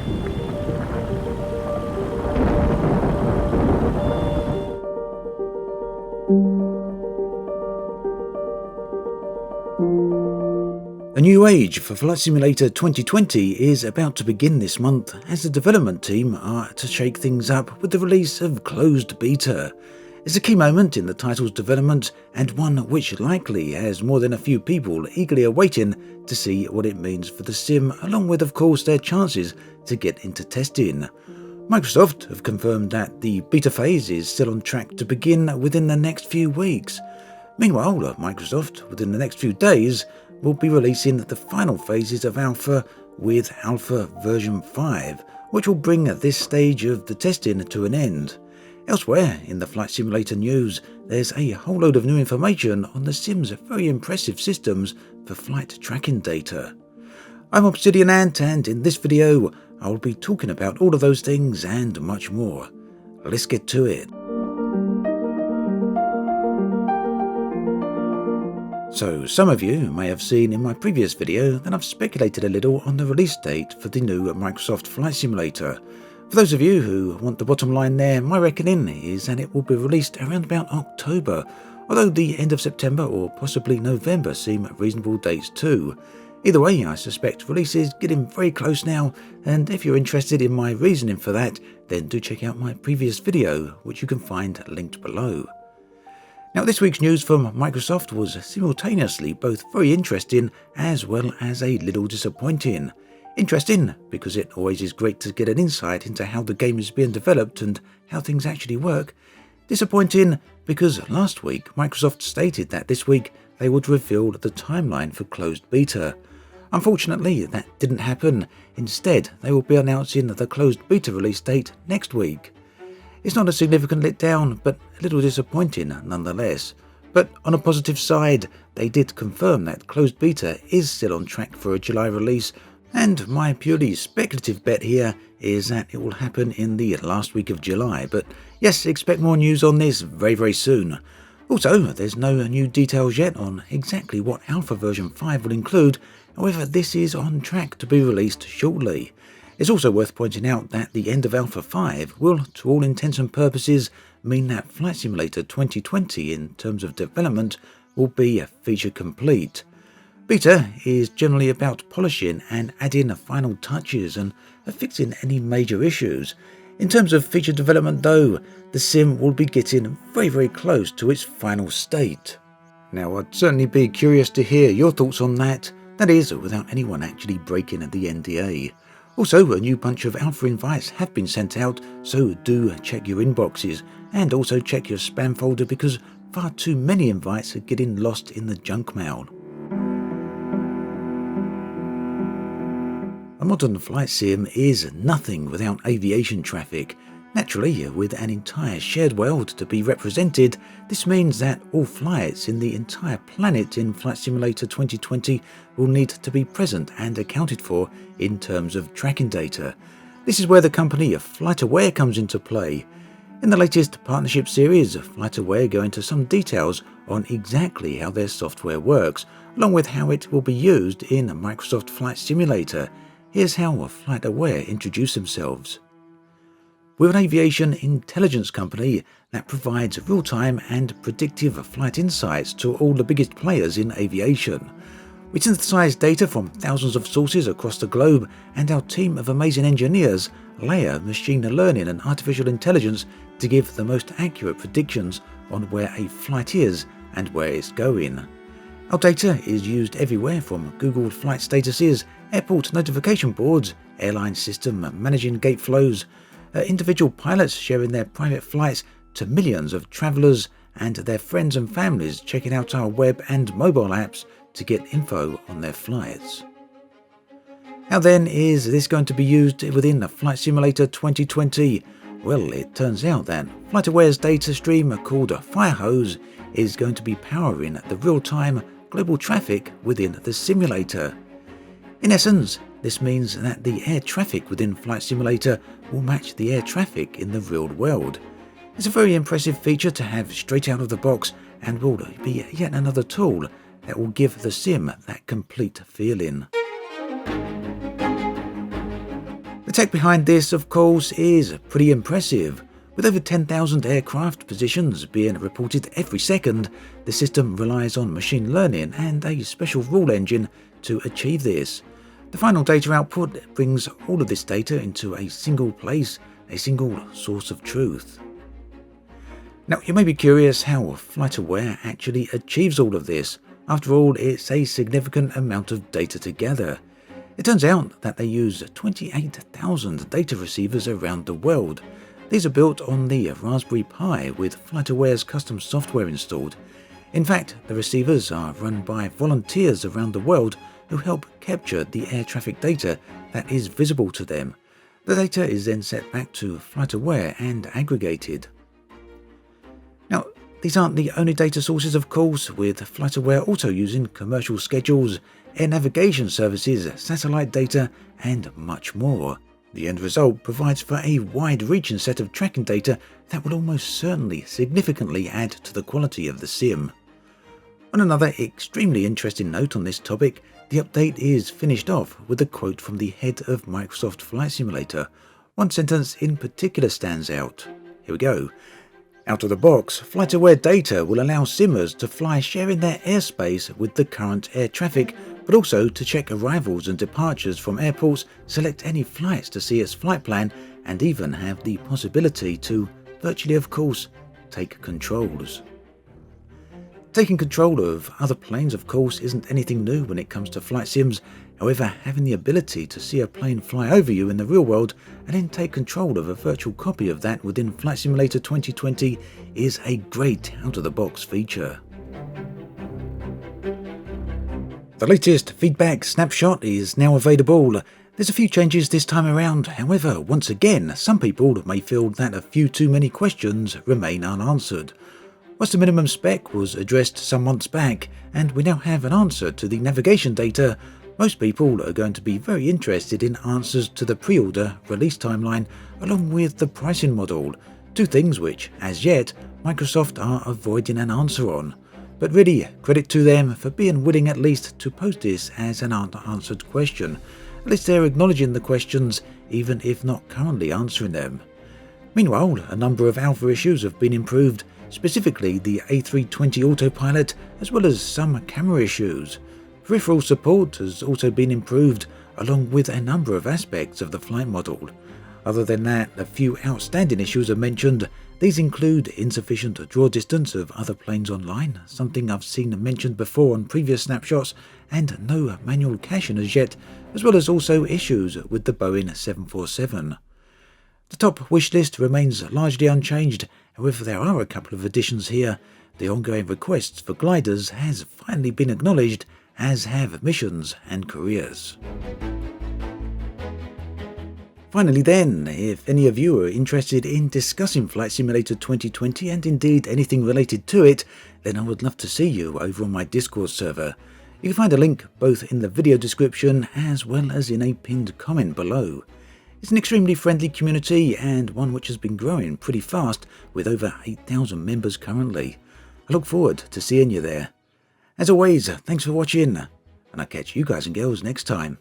A new age for Flight Simulator 2020 is about to begin this month, as the development team are to shake things up with the release of Closed Beta. It's a key moment in the title's development, and one which likely has more than a few people eagerly awaiting to see what it means for the sim, along with of course their chances to get into testing. Microsoft have confirmed that the beta phase is still on track to begin within the next few weeks. Meanwhile, Microsoft, within the next few days, will be releasing the final phases of Alpha with Alpha version 5, which will bring this stage of the testing to an end. Elsewhere in the Flight Simulator news, there's a whole load of new information on the sim's very impressive systems for flight tracking data. I'm Obsidian Ant, and in this video I'll be talking about all of those things and much more. Let's get to it. So, some of you may have seen in my previous video that I've speculated a little on the release date for the new Microsoft Flight Simulator. For those of you who want the bottom line there, my reckoning is that it will be released around about October, although the end of September or possibly November seem reasonable dates too. Either way, I suspect release is getting very close now, and if you're interested in my reasoning for that, then do check out my previous video, which you can find linked below. Now, this week's news from Microsoft was simultaneously both very interesting as well as a little disappointing. Interesting because it always is great to get an insight into how the game is being developed and how things actually work. Disappointing because last week Microsoft stated that this week they would reveal the timeline for Closed Beta. Unfortunately, that didn't happen. Instead, they will be announcing the Closed Beta release date next week. It's not a significant letdown, but a little disappointing nonetheless. But on a positive side, they did confirm that Closed Beta is still on track for a July release, and my purely speculative bet here is that it will happen in the last week of July. But yes, expect more news on this very soon. Also, there's no new details yet on exactly what Alpha version 5 will include, however this is on track to be released shortly. It's also worth pointing out that the end of Alpha 5 will, to all intents and purposes, mean that Flight Simulator 2020 in terms of development will be feature complete. Beta is generally about polishing and adding final touches and fixing any major issues. In terms of feature development though, the sim will be getting very close to its final state. Now, I'd certainly be curious to hear your thoughts on that is without anyone actually breaking the NDA. Also, a new bunch of alpha invites have been sent out, so do check your inboxes, and also check your spam folder because far too many invites are getting lost in the junk mail. A modern flight sim is nothing without aviation traffic. Naturally, with an entire shared world to be represented, this means that all flights in the entire planet in Flight Simulator 2020 will need to be present and accounted for in terms of tracking data. This is where the company Flightaware comes into play. In the latest partnership series, Flightaware go into some details on exactly how their software works, along with how it will be used in Microsoft Flight Simulator. Here's how Flightaware introduce themselves. We're an aviation intelligence company that provides real-time and predictive flight insights to all the biggest players in aviation. We synthesize data from thousands of sources across the globe, and our team of amazing engineers layer machine learning and artificial intelligence to give the most accurate predictions on where a flight is and where it's going. Our data is used everywhere from Google flight statuses, airport notification boards, airline system managing gate flows, individual pilots sharing their private flights to millions of travelers and their friends and families checking out our web and mobile apps to get info on their flights. How then is this going to be used within the Flight Simulator 2020? Well, it turns out that Flightware's data stream called Firehose is going to be powering the real-time global traffic within the simulator. In essence, this means that the air traffic within Flight Simulator will match the air traffic in the real world. It's a very impressive feature to have straight out of the box, and will be yet another tool that will give the sim that complete feeling. tech behind this, of course, is pretty impressive. With over 10,000 aircraft positions being reported every second, the system relies on machine learning and a special rule engine to achieve this. The final data output brings all of this data into a single place, a single source of truth. Now, you may be curious how Flightaware actually achieves all of this. After all, it's a significant amount of data to gather. It turns out that they use 28,000 data receivers around the world. These are built on the Raspberry Pi with Flightware's custom software installed. In fact, the receivers are run by volunteers around the world who help capture the air traffic data that is visible to them. The data is then sent back to Flightaware and aggregated. Now, these aren't the only data sources, of course, with Flightaware also using commercial schedules, air navigation services, satellite data, and much more. The end result provides for a wide-reaching set of tracking data that will almost certainly significantly add to the quality of the sim. On another extremely interesting note on this topic, the update is finished off with a quote from the head of Microsoft Flight Simulator. One sentence in particular stands out. Here we go. Out of the box, Flightaware data will allow simmers to fly sharing their airspace with the current air traffic, but also to check arrivals and departures from airports, select any flights to see its flight plan, and even have the possibility to, virtually of course, take controls. Taking control of other planes, of course, isn't anything new when it comes to flight sims. However, having the ability to see a plane fly over you in the real world and then take control of a virtual copy of that within Flight Simulator 2020 is a great out-of-the-box feature. The latest feedback snapshot is now available. There's a few changes this time around. However, once again, some people may feel that a few too many questions remain unanswered. Whilst the minimum spec was addressed some months back, and we now have an answer to the navigation data, most people are going to be very interested in answers to the pre-order release timeline along with the pricing model, two things which, as yet, Microsoft are avoiding an answer on. But really, credit to them for being willing at least to post this as an unanswered question. At least they're acknowledging the questions, even if not currently answering them. Meanwhile, a number of alpha issues have been improved, specifically the A320 autopilot, as well as some camera issues. Peripheral support has also been improved, along with a number of aspects of the flight model. Other than that, a few outstanding issues are mentioned. These include insufficient draw distance of other planes online, something I've seen mentioned before on previous snapshots, and no manual caching as yet, as well as also issues with the Boeing 747. The top wishlist remains largely unchanged, however there are a couple of additions here. The ongoing requests for gliders has finally been acknowledged, as have missions and careers. Finally then, if any of you are interested in discussing Flight Simulator 2020 and indeed anything related to it, then I would love to see you over on my Discord server. You can find a link both in the video description as well as in a pinned comment below. It's an extremely friendly community and one which has been growing pretty fast with over 8,000 members currently. I look forward to seeing you there. As always, thanks for watching, and I'll catch you guys and girls next time.